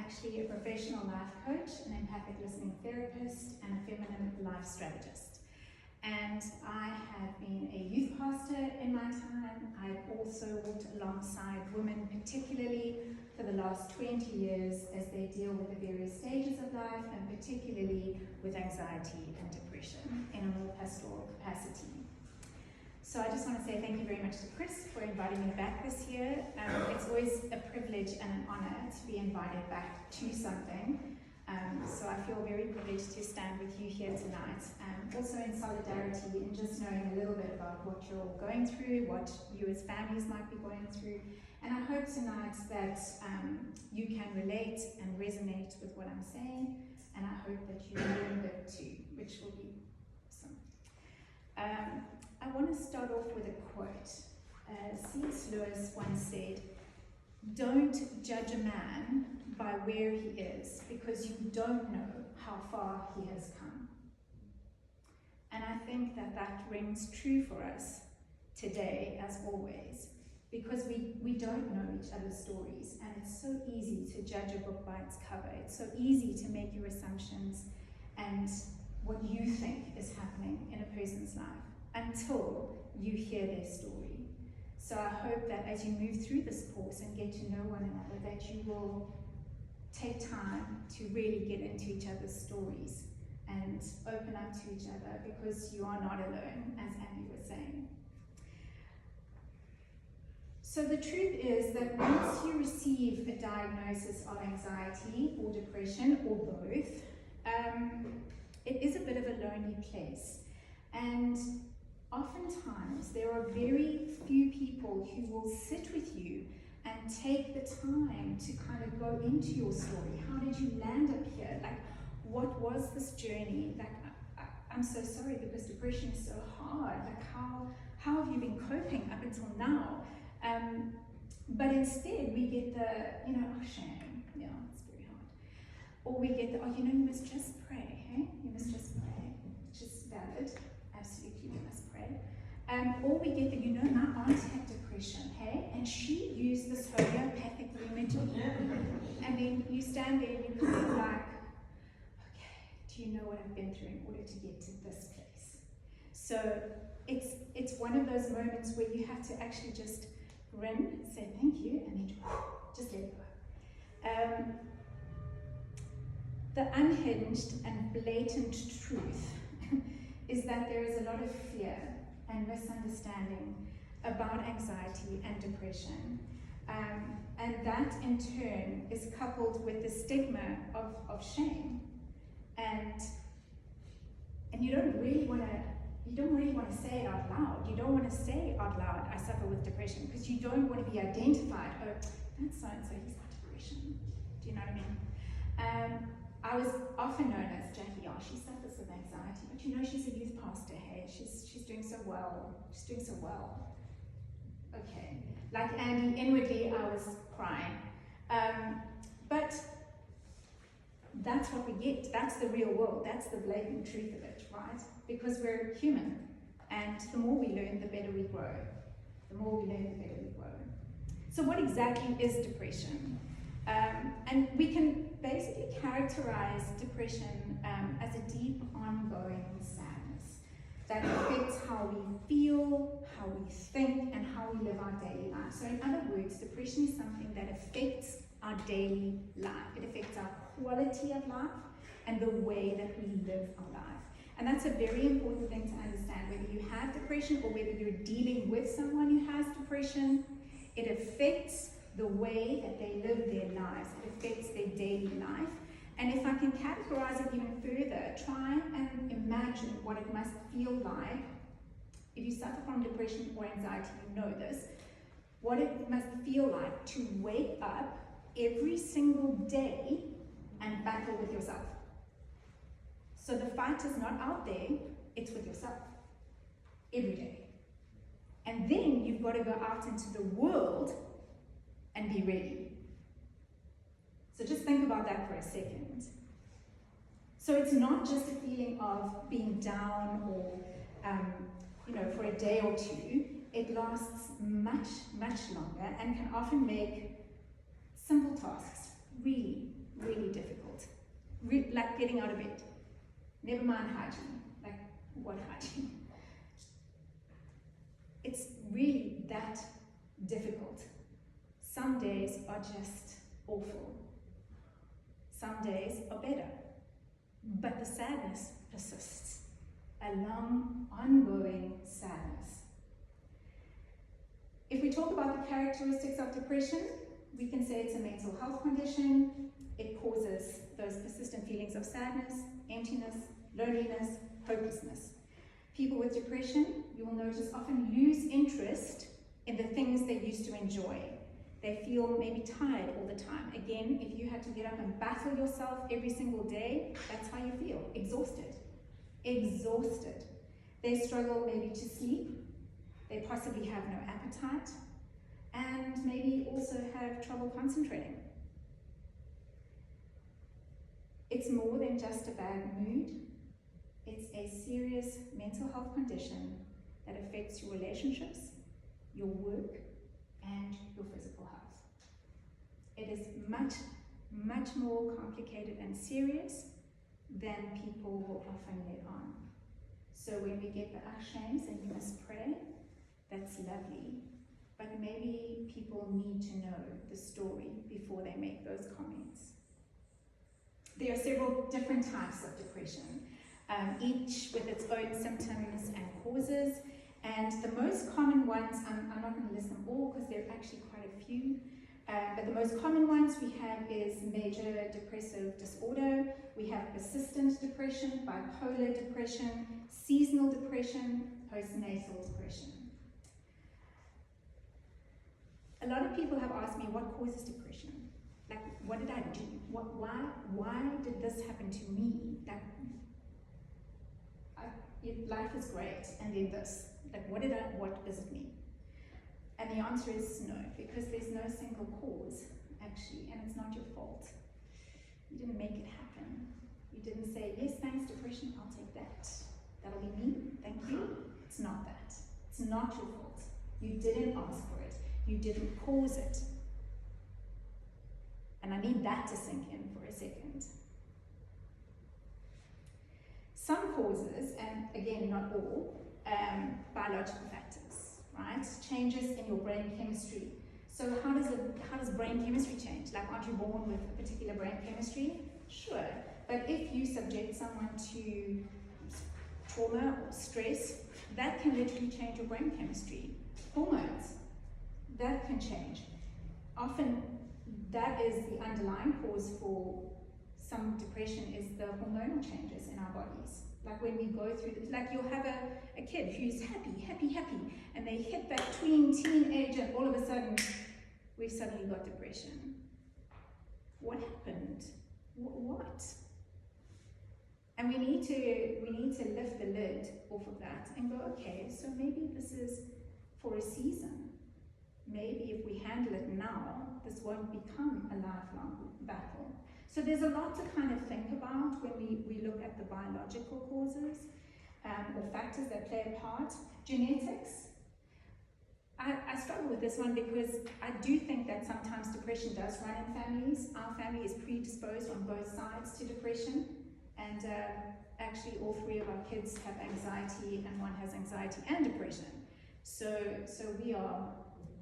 actually a professional life coach, an empathic listening therapist, and a feminine life strategist. And I have been a youth pastor in my time. I've also walked alongside women, particularly for the last 20 years, as they deal with the various stages of life, and particularly with anxiety and depression in a more pastoral capacity. So I just want to say thank you very much to Chris for inviting me back this year. It's always a privilege and an honor to be invited back to something. So I feel very privileged to stand with you here tonight. Also in solidarity and just knowing a little bit about what you're all going through, what you as families might be going through. And I hope tonight that you can relate and resonate with what I'm saying. And I hope that you learn a bit too, which will be awesome. I want to start off with a quote. C.S. Lewis once said, "Don't judge a man by where he is, because you don't know how far he has come." And I think that that rings true for us today, as always, because we don't know each other's stories, and it's so easy to judge a book by its cover. It's so easy to make your assumptions and what you think is happening in a person's life until you hear their story. So I hope that as you move through this course and get to know one another, that you will take time to really get into each other's stories and open up to each other, because you are not alone, as Andy was saying. So the truth is that once you receive a diagnosis of anxiety or depression or both, it is a bit of a lonely place. And oftentimes there are very few people who will sit with you and take the time to kind of go into your story. How did you land up here? Like, what was this journey? Like, I'm so sorry because depression is so hard. Like, how have you been coping up until now? But instead we get the, oh, shame. Yeah, it's very hard. Or we get the, oh, you must just pray, hey? You must just pray, which is valid. Absolutely, we must pray. Or we get the, my aunt had depression, hey? And she used this homeopathic remedy. And then you stand there and you kind of like, okay, do you know what I've been through in order to get to this place? So it's one of those moments where you have to actually just grin, say thank you, and then just let it go. The unhinged and blatant truth is that there is a lot of fear and misunderstanding about anxiety and depression. And that in turn is coupled with the stigma of shame. And you don't really want to say it out loud. You don't want to say out loud, I suffer with depression, because you don't want to be identified. Oh, that's so-and-so, he's got depression. Do you know what I mean? I was often known as Jackie, she suffers with anxiety, but she's a youth pastor, hey, she's doing so well. She's doing so well. Okay. Like Andy, inwardly I was crying. But that's what we get. That's the real world. That's the blatant truth of it, right? Because we're human. And the more we learn, the better we grow. The more we learn, the better we grow. So what exactly is depression? And we can basically characterize depression as a deep, ongoing sadness that affects how we feel, how we think, and how we live our daily life. So in other words, depression is something that affects our daily life. It affects our quality of life and the way that we live our life. And that's a very important thing to understand. Whether you have depression or whether you're dealing with someone who has depression, it affects the way that they live their lives. It affects their daily life. And if I can categorize it even further, try and imagine what it must feel like. If you suffer from depression or anxiety, you know this. What it must feel like to wake up every single day and battle with yourself. So the fight is not out there, it's with yourself. Every day. And then you've got to go out into the world and be ready. So just think about that for a second. So it's not just a feeling of being down or, for a day or two. It lasts much, much longer and can often make simple tasks really, really difficult. Like getting out of bed. Never mind hygiene. Like, what hygiene? It's really that difficult. Some days are just awful. Some days are better. But the sadness persists. A long, ongoing sadness. If we talk about the characteristics of depression, we can say it's a mental health condition. It causes those persistent feelings of sadness, emptiness, loneliness, hopelessness. People with depression, you will notice, often lose interest in the things they used to enjoy. They feel maybe tired all the time. Again, if you had to get up and battle yourself every single day, that's how you feel, exhausted. Exhausted. They struggle maybe to sleep. They possibly have no appetite, and maybe also have trouble concentrating. It's more than just a bad mood. It's a serious mental health condition that affects your relationships, your work, and your physical health. It is much, much more complicated and serious than people will often let on. So when we get the ashames and we must pray, that's lovely. But maybe people need to know the story before they make those comments. There are several different types of depression, each with its own symptoms and causes. And the most common ones, I'm not going to list them all because there are actually quite a few, but the most common ones we have is major depressive disorder, we have persistent depression, bipolar depression, seasonal depression, postnatal depression. A lot of people have asked me, what causes depression? Like, what did I do? Why did this happen to me? Life is great, and then this. Like, what does it mean? And the answer is no, because there's no single cause, actually, and it's not your fault. You didn't make it happen. You didn't say, yes, thanks, depression, I'll take that. That'll be me, thank you. It's not that. It's not your fault. You didn't ask for it. You didn't cause it. And I need that to sink in for a second. Some causes, and again, not all, biological factors, right? Changes in your brain chemistry. So how does brain chemistry change? Like, aren't you born with a particular brain chemistry? Sure. But if you subject someone to trauma or stress, that can literally change your brain chemistry. Hormones, that can change. Often that is the underlying cause for some depression, is the hormonal changes in our bodies. Like when we go through, like you'll have a kid who's happy, and they hit that tween teenage, and all of a sudden, we've suddenly got depression. What happened? What? And we need to lift the lid off of that and go, okay, so maybe this is for a season. Maybe if we handle it now, this won't become a lifelong battle. So there's a lot to kind of think about when we look at the biological causes or factors that play a part. Genetics. I struggle with this one because I do think that sometimes depression does run in families. Our family is predisposed on both sides to depression, and actually all three of our kids have anxiety, and one has anxiety and depression. So we are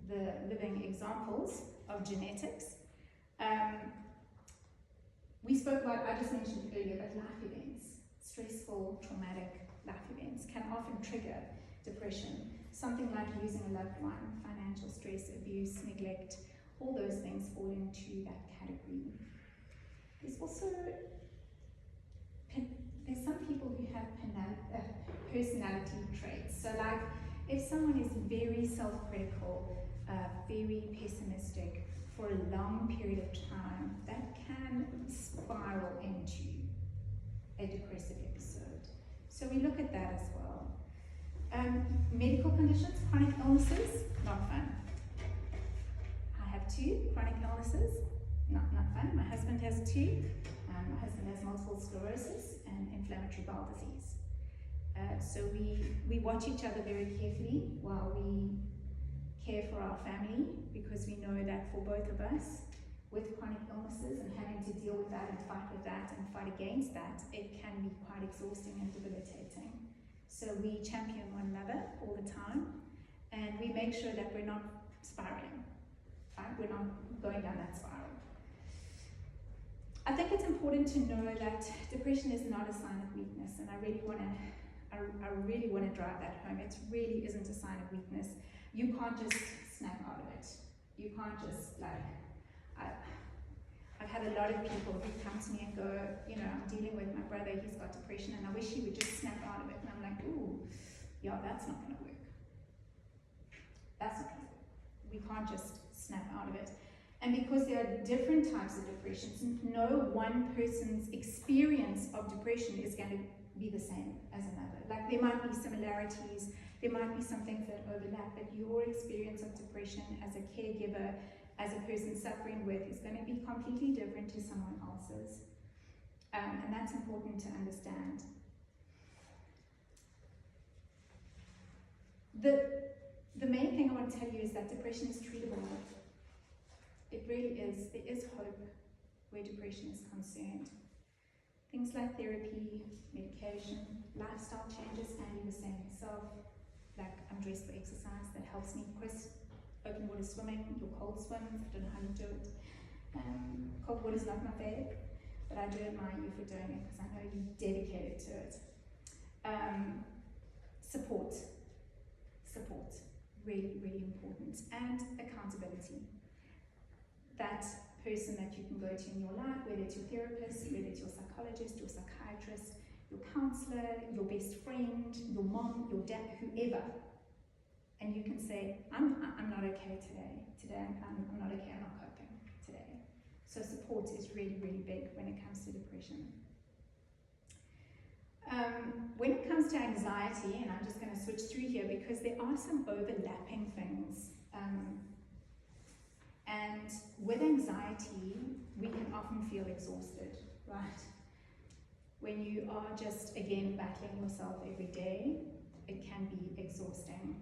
the living examples of genetics. We spoke about, I just mentioned earlier, but life events, stressful, traumatic life events can often trigger depression. Something like losing a loved one, financial stress, abuse, neglect, all those things fall into that category. There's also, there's some people who have personality traits. So like, if someone is very self-critical, very pessimistic for a long period of time, that can spiral into a depressive episode. So we look at that as well. Medical conditions, chronic illnesses, not fun. I have 2 chronic illnesses, not fun. My husband has 2. My husband has multiple sclerosis and inflammatory bowel disease. So we watch each other very carefully while we care for our family, because we know that for both of us, with chronic illnesses and having to deal with that and fight against that, it can be quite exhausting and debilitating. So we champion one another all the time, and we make sure that we're not spiraling, right? We're not going down that spiral. I think it's important to know that depression is not a sign of weakness, and I really want to drive that home. It really isn't a sign of weakness. You can't just snap out of it. You can't just I've had a lot of people who come to me and go, I'm dealing with my brother, he's got depression, and I wish he would just snap out of it. And I'm like, ooh, yeah, that's not going to work. That's not going to work. We can't just snap out of it. And because there are different types of depressions, no one person's experience of depression is going to be the same as another. Like, there might be similarities, there might be some things that overlap, but your experience of depression as a caregiver, as a person suffering with, is going to be completely different to someone else's. And that's important to understand. The main thing I want to tell you is that depression is treatable. It really is. There is hope where depression is concerned. Things like therapy, medication, lifestyle changes can be the same itself. Like, I'm dressed for exercise, that helps me. Chris, open water swimming, your cold swims, I don't know how you do it. Cold water is not my fave, but I do admire you for doing it because I know you're dedicated to it. Support, really, really important. And accountability. That person that you can go to in your life, whether it's your therapist, whether it's your psychologist, your psychiatrist, your counselor, your best friend, your mom, your dad, whoever. And you can say, I'm not okay today. I'm not okay, I'm not coping today. So support is really, really big when it comes to depression. When it comes to anxiety, and I'm just going to switch through here because there are some overlapping things. And with anxiety, we can often feel exhausted, right? When you are just, again, battling yourself every day, it can be exhausting.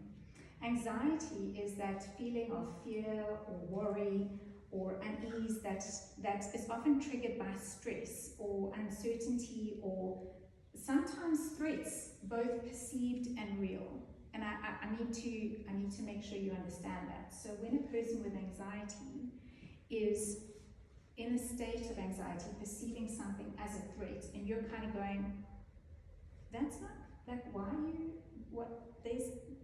Anxiety is that feeling of fear or worry or unease that is often triggered by stress or uncertainty or sometimes threats, both perceived and real. And I need to make sure you understand that. So when a person with anxiety is in a state of anxiety, perceiving something as a threat, and you're kind of going, that's not, like, why are you,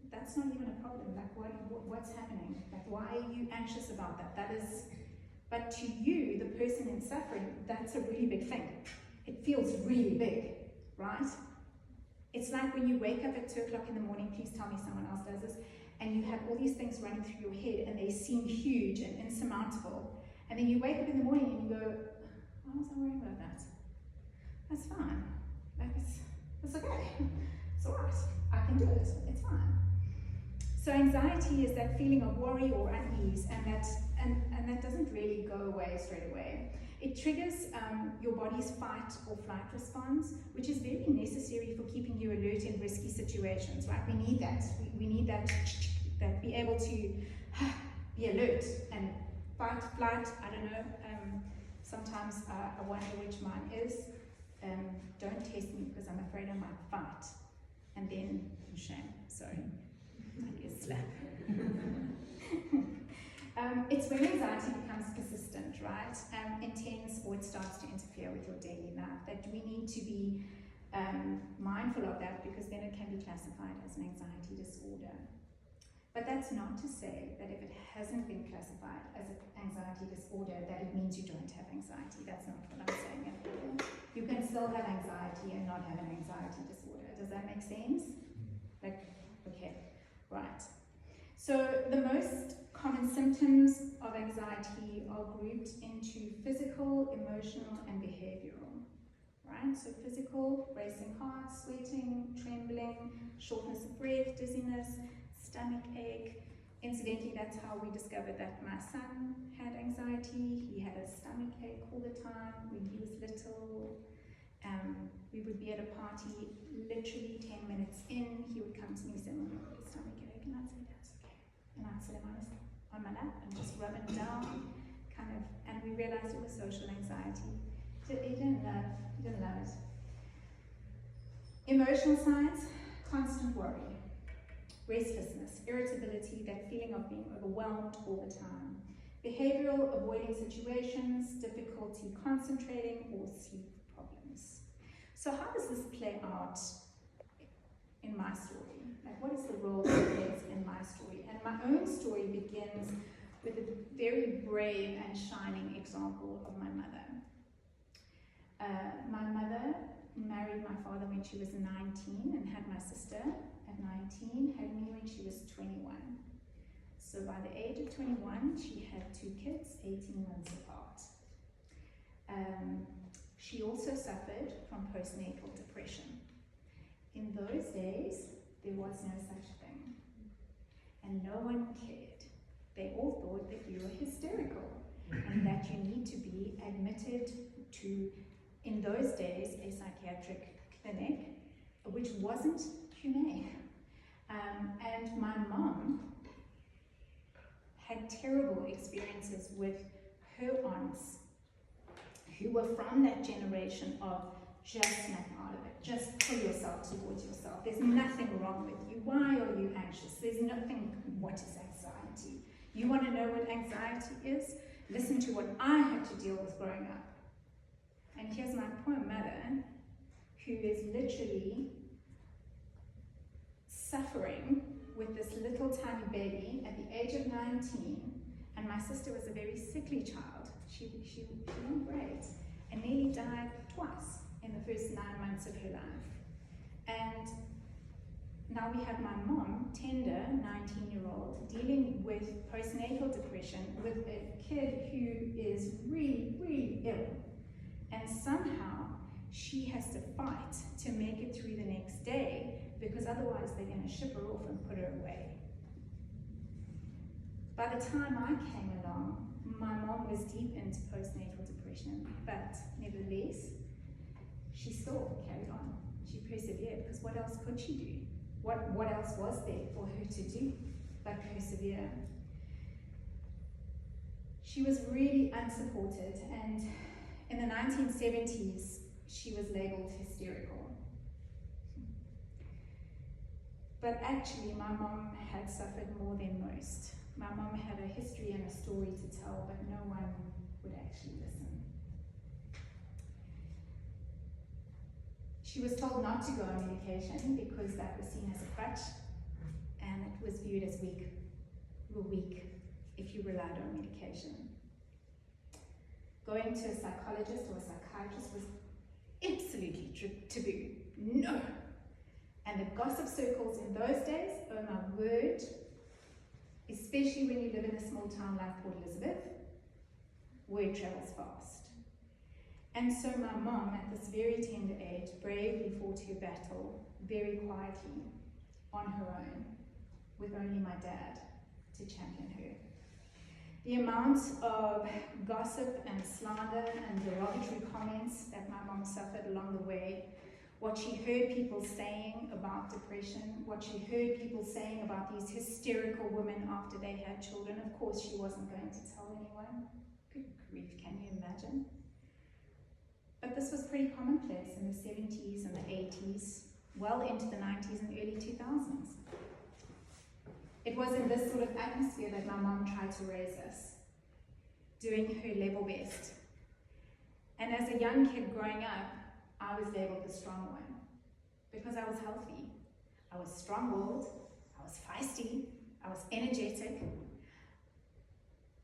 that's not even a problem, like, what's happening? Like, why are you anxious about that? That is, but to you, the person in suffering, that's a really big thing. It feels really big, right? It's like when you wake up at 2 o'clock in the morning, please tell me someone else does this, and you have all these things running through your head and they seem huge and insurmountable. And then you wake up in the morning and you go, why was I worrying about that? That's fine. Like, it's okay. It's all right. I can do it. It's fine. So anxiety is that feeling of worry or unease, and that doesn't really go away straight away. It triggers your body's fight or flight response, which is very necessary for keeping you alert in risky situations, right? We need that. We need that be able to be alert and fight, flight, I don't know. Sometimes I wonder which mine is. Don't test me because I'm afraid I might fight. And then, shame, sorry. I guess slap. It's when anxiety becomes persistent, right? Intense, or it starts to interfere with your daily life, that we need to be mindful of that, because then it can be classified as an anxiety disorder. But that's not to say that if it hasn't been classified as an anxiety disorder, that it means you don't have anxiety. That's not what I'm saying at all. You can still have anxiety and not have an anxiety disorder. Does that make sense? Like, okay, right. So the most common symptoms of anxiety are grouped into physical, emotional, and behavioral, right? So physical, racing heart, sweating, trembling, shortness of breath, dizziness, stomach ache. Incidentally, that's how we discovered that my son had anxiety. He had a stomach ache all the time when he was little. We would be at a party, literally 10 minutes in, he would come to me and say, "Mom, I've got a stomach ache," and I'd say, "That's okay." And I'd sit him on my lap and just rub him down, kind of, and we we realized it was social anxiety. He didn't love it. Emotional signs: constant worry, restlessness, irritability, that feeling of being overwhelmed all the time. Behavioral: avoiding situations, difficulty concentrating, or sleep problems. So how does this play out in my story? Like, what is the role that it plays in my story? And my own story begins with a very brave and shining example of my mother. My mother married my father when she was 19 and had my sister at 19, had me when she was 21. So by the age of 21, she had 2 kids, 18 months apart. She also suffered from postnatal depression. In those days, there was no such thing, and no one cared. They all thought that you were hysterical and that you need to be admitted to, in those days, a psychiatric clinic, which wasn't humane. And my mom had terrible experiences with her aunts who were from that generation of just snap out of it, just pull yourself towards yourself. There's nothing wrong with you. Why are you anxious? There's nothing. What is anxiety? You want to know what anxiety is? Listen to what I had to deal with growing up. And here's my poor mother, who is literally suffering with this little tiny baby at the age of 19, and my sister was a very sickly child. She wasn't great, and nearly died twice in the first 9 months of her life. And now we have my mom, tender, 19-year-old, dealing with postnatal depression with a kid who is really, really ill. And somehow she has to fight to make it through the next day, because otherwise they're going to ship her off and put her away. By the time I came along, my mom was deep into postnatal depression, but nevertheless, she still carried on. She persevered, because what else could she do? What else was there for her to do but persevere? She was really unsupported, and in the 1970s, she was labeled hysterical. But actually, my mom had suffered more than most. My mom had a history and a story to tell, but no one would actually listen. She was told not to go on medication because that was seen as a crutch, and it was viewed as weak. You were weak if you relied on medication. Going to a psychologist or a psychiatrist was absolutely taboo. No. And the gossip circles in those days, oh my word, especially when you live in a small town like Port Elizabeth, word travels fast. And so my mom, at this very tender age, bravely fought her battle very quietly, on her own, with only my dad to champion her. The amount of gossip and slander and derogatory comments that my mom suffered along the way, what she heard people saying about depression, what she heard people saying about these hysterical women after they had children. Of course, she wasn't going to tell anyone. Good grief, can you imagine? But this was pretty commonplace in the 70s and the 80s, well into the 90s and early 2000s. It was in this sort of atmosphere that my mom tried to raise us, doing her level best. And as a young kid growing up, I was labeled the strong one because I was healthy. I was strong-willed, I was feisty, I was energetic.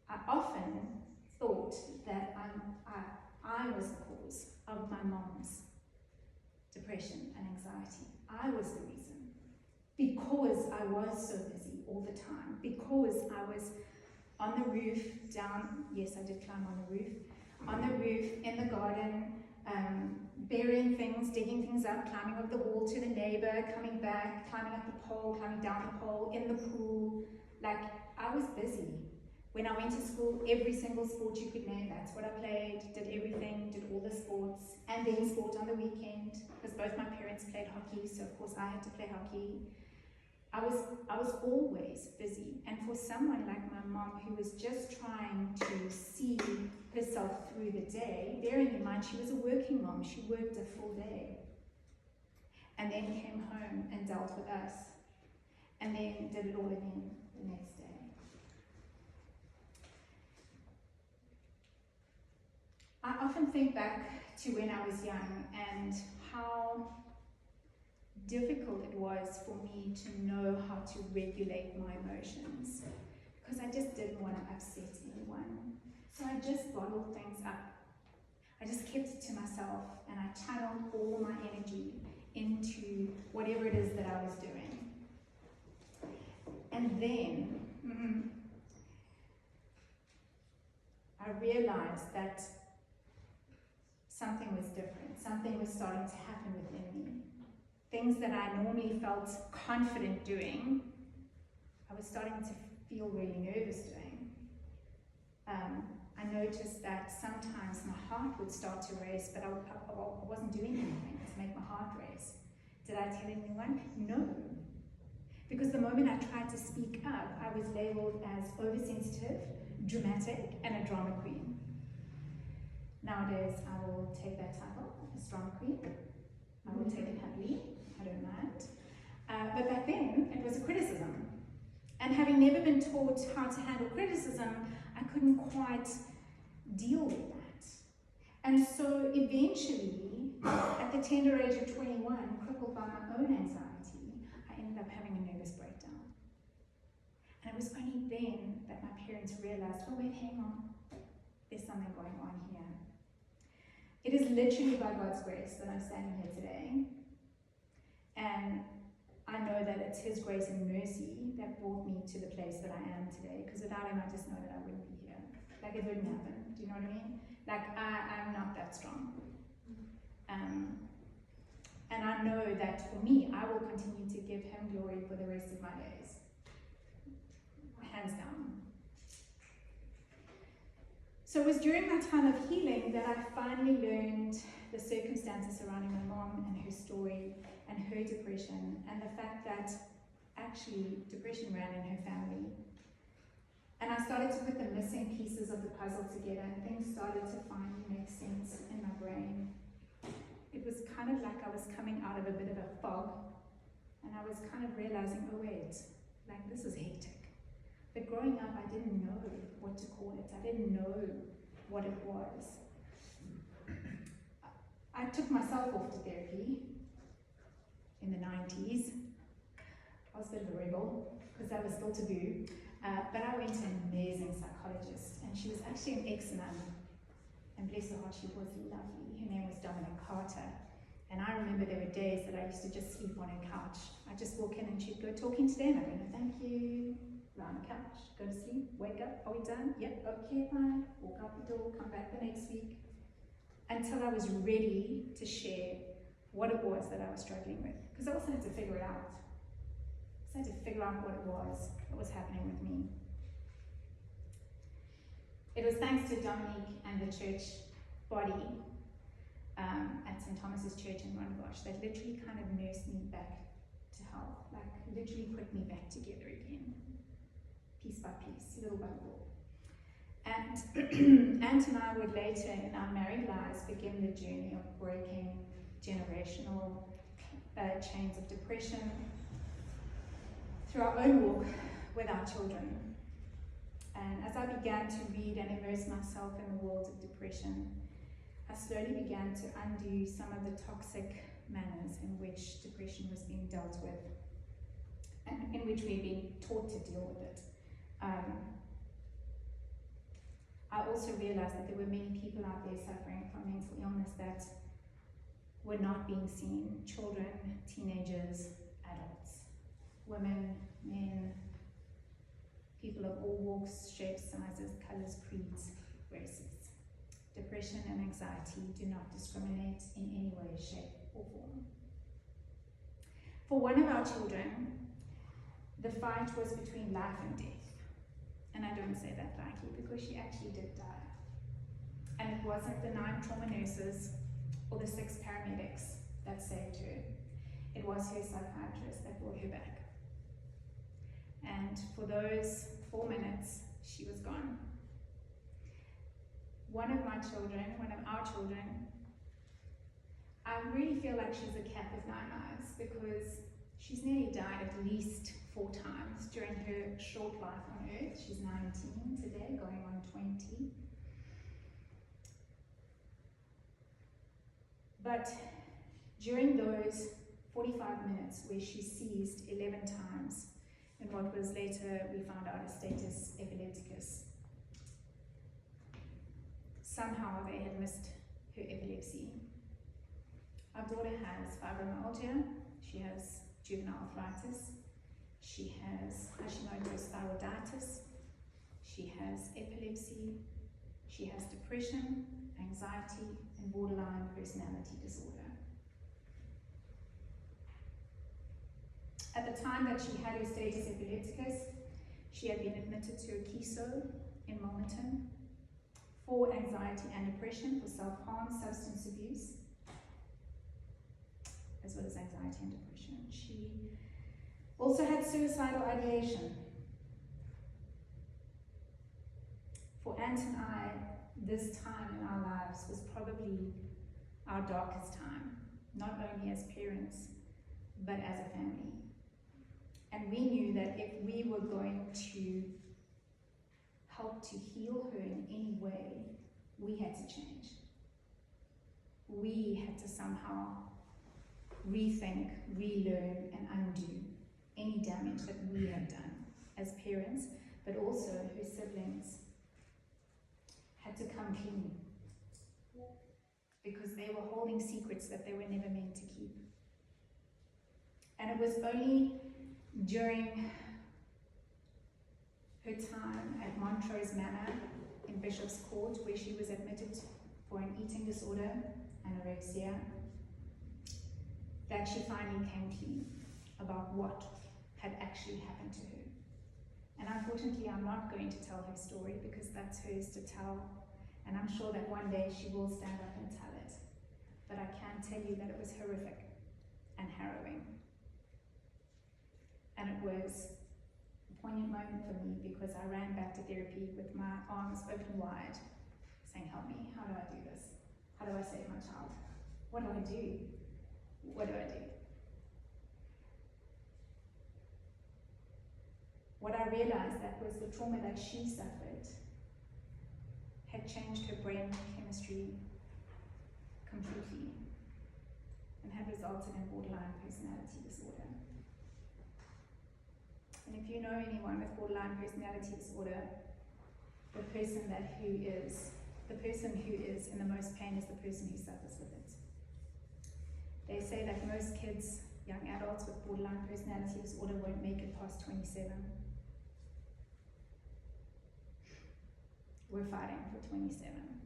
I often thought that I was the cause of my mom's depression and anxiety. I was the reason, because I was so busy all the time, because I was on the roof, down, yes, I did climb on the roof, in the garden, burying things, digging things up, climbing up the wall to the neighbor, coming back, climbing up the pole, climbing down the pole, in the pool. Like, I was busy. When I went to school, every single sport you could name, that's what I played, did everything, did all the sports, and then sport on the weekend, because both my parents played hockey, so of course I had to play hockey. I was always busy, and for someone like my mom who was just trying to see herself herself through the day, bearing in mind she was a working mom, she worked a full day, and then came home and dealt with us, and then did it all again the next day. I often think back to when I was young and how difficult it was for me to know how to regulate my emotions, because I just didn't want to upset anyone. So I just bottled things up. I just kept it to myself, and I channeled all my energy into whatever it is that I was doing. And then I realized that something was different. Something was starting to happen within me. Things that I normally felt confident doing, I was starting to feel really nervous doing. I noticed that sometimes my heart would start to race, but I wasn't doing anything to make my heart race. Did I tell anyone? No. Because the moment I tried to speak up, I was labeled as oversensitive, dramatic, and a drama queen. Nowadays, I will take that title, a drama queen. I will take it happily, I don't mind. But back then, it was a criticism. And having never been taught how to handle criticism, I couldn't quite deal with that. And so eventually, at the tender age of 21, crippled by my own anxiety, I ended up having a nervous breakdown. And it was only then that my parents realized, oh wait, hang on, there's something going on here. It is literally by God's grace that I'm standing here today. And I know that it's His grace and mercy that brought me to the place that I am today, because without Him, I just know that I wouldn't be here. Like, it wouldn't happen. Do you know what I mean? Like, I'm not that strong. And I know that for me, I will continue to give Him glory for the rest of my days. Hands down. So it was during my time of healing that I finally learned the circumstances surrounding my mom and her story and her depression, and the fact that actually depression ran in her family. And I started to put the missing pieces of the puzzle together, and things started to finally make sense in my brain. It was kind of like I was coming out of a bit of a fog, and I was kind of realizing, oh wait, like this is hectic. But growing up, I didn't know what to call it. I didn't know what it was. I took myself off to therapy in the 90s. I was a bit of a rebel, because that was still taboo. But I went to an amazing psychologist, and she was actually an ex-nun. And bless her heart, she was lovely. Her name was Dominic Carter. And I remember there were days that I used to just sleep on her couch. I'd just walk in and she'd go, talking today, and I'd go, no, thank you. Lie on the couch, go to sleep, wake up, are we done? Yep, okay, fine. Walk out the door, come back the next week. Until I was ready to share what it was that I was struggling with. Because I also had to figure it out. I had to figure out what it was that was happening with me. It was thanks to Dominique and the church body at St. Thomas's Church in Rondebosch that literally kind of nursed me back to health, like literally put me back together again, piece by piece, little by little. And Ant and I would later in our married lives begin the journey of breaking generational chains of depression through our own walk with our children. And as I began to read and immerse myself in the world of depression, I slowly began to undo some of the toxic manners in which depression was being dealt with, and in which we're being taught to deal with it. I also realized that there were many people out there suffering from mental illness that were not being seen: children, teenagers, adults, women, men, people of all walks, shapes, sizes, colors, creeds, races. Depression and anxiety do not discriminate in any way, shape, or form. For one of our children, the fight was between life and death. And I don't say that lightly, because she actually did die. And it wasn't the 9 trauma nurses or the 6 paramedics that saved her. It was her psychiatrist that brought her back. And for those 4 minutes, she was gone. one of our children, I really feel like she's a cat with 9 lives, because she's nearly died at least 4 times during her short life on earth. She's 19 today, going on 20. But during those 45 minutes where she seized 11 times in what was later, we found out, a status epilepticus, somehow they had missed her epilepsy. Our daughter has fibromyalgia, she has juvenile arthritis, she has Hashimoto's thyroiditis, she has epilepsy, she has depression, anxiety, and borderline personality disorder. At the time that she had her status epilepticus, she had been admitted to a KISO in Milnerton for anxiety and depression, for self-harm, substance abuse, as well as anxiety and depression. She also had suicidal ideation. For Ant and I, this time in our lives was probably our darkest time, not only as parents, but as a family. And we knew that if we were going to help to heal her in any way, we had to change. We had to somehow rethink, relearn, and undo any damage that we had done as parents, but also her siblings had to come clean, because they were holding secrets that they were never meant to keep. And it was only during her time at Montrose Manor in Bishop's Court, where she was admitted for an eating disorder, anorexia, that she finally came clean about what had actually happened to her. And unfortunately, I'm not going to tell her story, because that's hers to tell, and I'm sure that one day she will stand up and tell it. But I can tell you that it was horrific and harrowing. And it was a poignant moment for me, because I ran back to therapy with my arms open wide, saying, help me, how do I do this? How do I save my child? What do I do? What do I do? What I realized that was the trauma that she suffered had changed her brain chemistry completely and had resulted in borderline personality disorder. And if you know anyone with borderline personality disorder, the person who is in the most pain is the person who suffers with it. They say that most kids, young adults with borderline personality disorder, won't make it past 27. We're fighting for 27.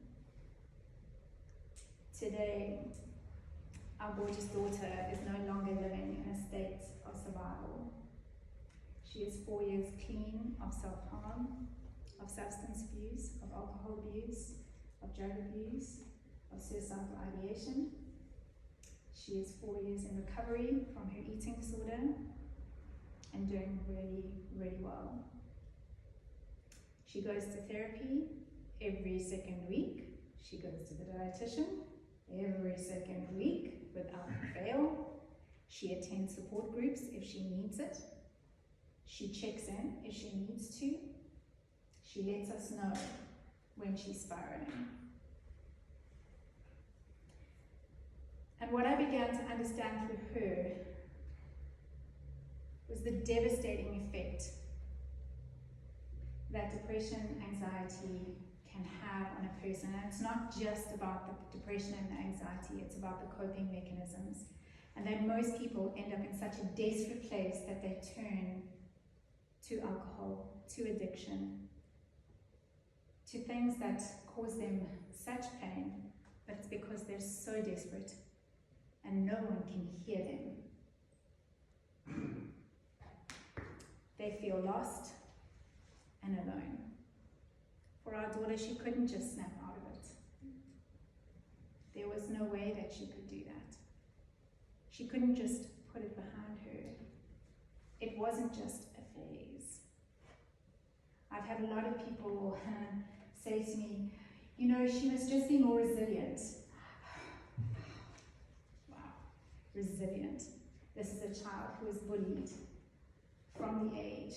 Today, our gorgeous daughter is no longer living in a state of survival. She is 4 years clean of self-harm, of substance abuse, of alcohol abuse, of drug abuse, of suicidal ideation. She is 4 years in recovery from her eating disorder and doing really, really well. She goes to therapy every second week. She goes to the dietitian every second week without fail. She attends support groups if she needs it. She checks in if she needs to. She lets us know when she's spiraling. And what I began to understand through her was the devastating effect that depression, anxiety can have on a person. And it's not just about the depression and the anxiety, it's about the coping mechanisms. And that most people end up in such a desperate place that they turn to alcohol, to addiction, to things that cause them such pain, but it's because they're so desperate and no one can hear them. They feel lost and alone. For our daughter, she couldn't just snap out of it. There was no way that she could do that. She couldn't just put it behind her. It wasn't just a phase. I've had a lot of people say to me, You know, she must just be more resilient. Wow, resilient. This is a child who was bullied from the age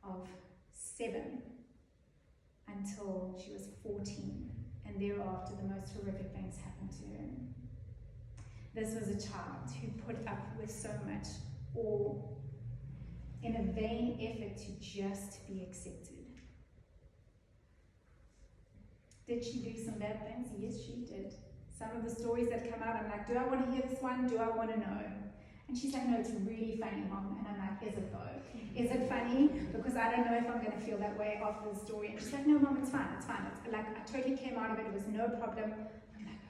of 7 until she was 14, and thereafter the most horrific things happened to her. This was a child who put up with so much, all in a vain effort to just be accepted. Did she do some bad things? Yes, she did. Some of the stories that come out, I'm like, do I want to hear this one? Do I want to know? And she's like, no, it's really funny, Mom. And I'm like, is it though? Is it funny? Because I don't know if I'm going to feel that way after the story. And she's like, no, Mom, it's fine, it's fine. It's like, I totally came out of it, it was no problem. I'm like,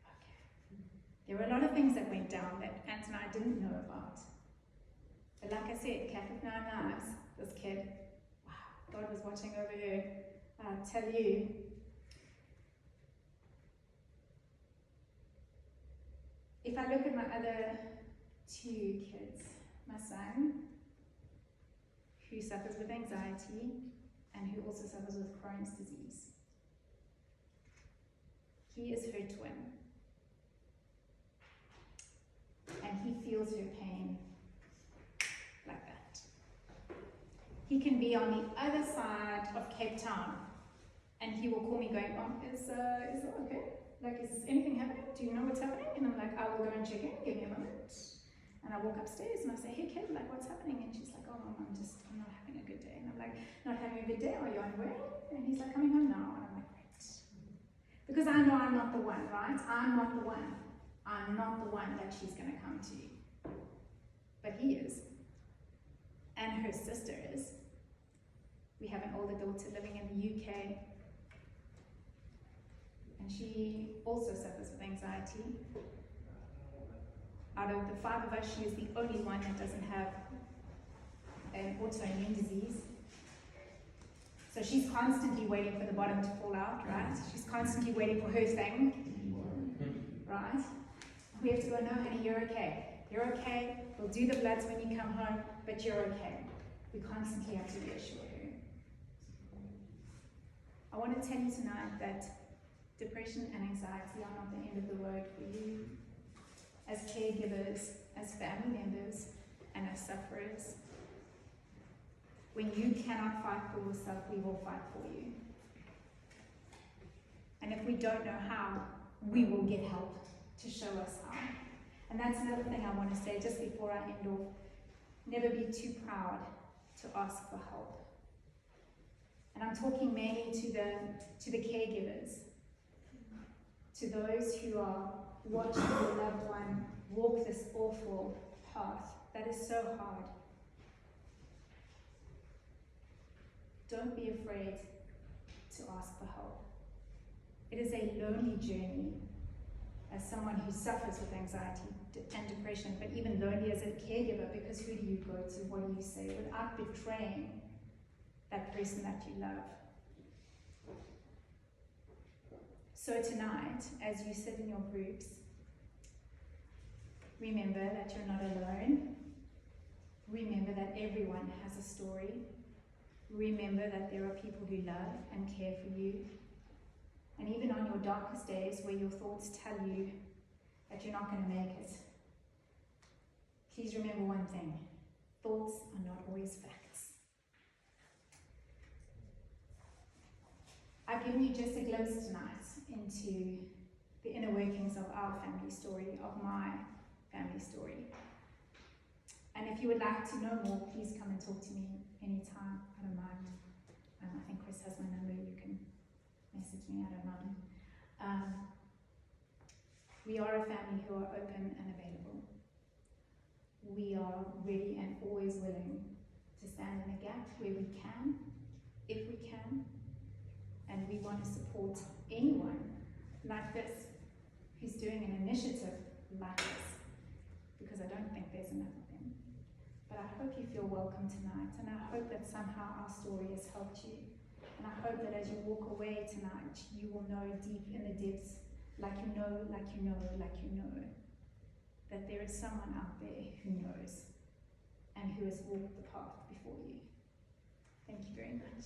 okay. There were a lot of things that went down that Ant and I didn't know about. But like I said, cat with 9 lives, this kid, wow, God was watching over her. I tell you, if I look at my other 2 kids, my son, who suffers with anxiety and who also suffers with Crohn's disease. He is her twin. And he feels her pain like that. He can be on the other side of Cape Town and he will call me going, is it okay? Like, is anything happening? Do you know what's happening? And I'm like, I will go and check in, give me a moment. And I walk upstairs and I say, hey kid, like what's happening? And she's like, oh Mom, I'm not having a good day. And I'm like, not having a good day? Are you on your way? And he's like, coming home now. And I'm like, great. Because I know I'm not the one, right? I'm not the one. I'm not the one that she's going to come to. But he is. And her sister is. We have an older daughter living in the UK. And she also suffers with anxiety. Out of the 5 of us, she is the only one that doesn't have an autoimmune disease. So she's constantly waiting for the bottom to fall out, right? She's constantly waiting for her thing, right? We have to go, no honey, you're okay. You're okay, we'll do the bloods when you come home, but you're okay. We constantly have to reassure her. I want to tell you tonight that depression and anxiety are not the end of the road for you. As caregivers, as family members, and as sufferers. When you cannot fight for yourself, we will fight for you. And if we don't know how, we will get help to show us how. And that's another thing I want to say just before I end off. Never be too proud to ask for help. And I'm talking mainly to the caregivers, to those who are watching their loved one walk this awful path that is so hard. Don't be afraid to ask for help. It is a lonely journey as someone who suffers with anxiety and depression, but even lonely as a caregiver, because who do you go to? What do you say without betraying that person that you love? So tonight, as you sit in your groups, remember that you're not alone. Remember that everyone has a story. Remember that there are people who love and care for you. And even on your darkest days where your thoughts tell you that you're not going to make it, please remember one thing: thoughts are not always facts. I've given you just a glimpse tonight into the inner workings of our family story, of my family story. And if you would like to know more, please come and talk to me anytime. I don't mind. I think Chris has my number. You can message me. I don't mind. We are a family who are open and available. We are ready and always willing to stand in the gap where we can, if we can. And we want to support anyone like this who's doing an initiative like this, because I don't think there's enough of them. But I hope you feel welcome tonight, and I hope that somehow our story has helped you. And I hope that as you walk away tonight, you will know deep in the depths, like you know, that there is someone out there who knows and who has walked the path before you. Thank you very much.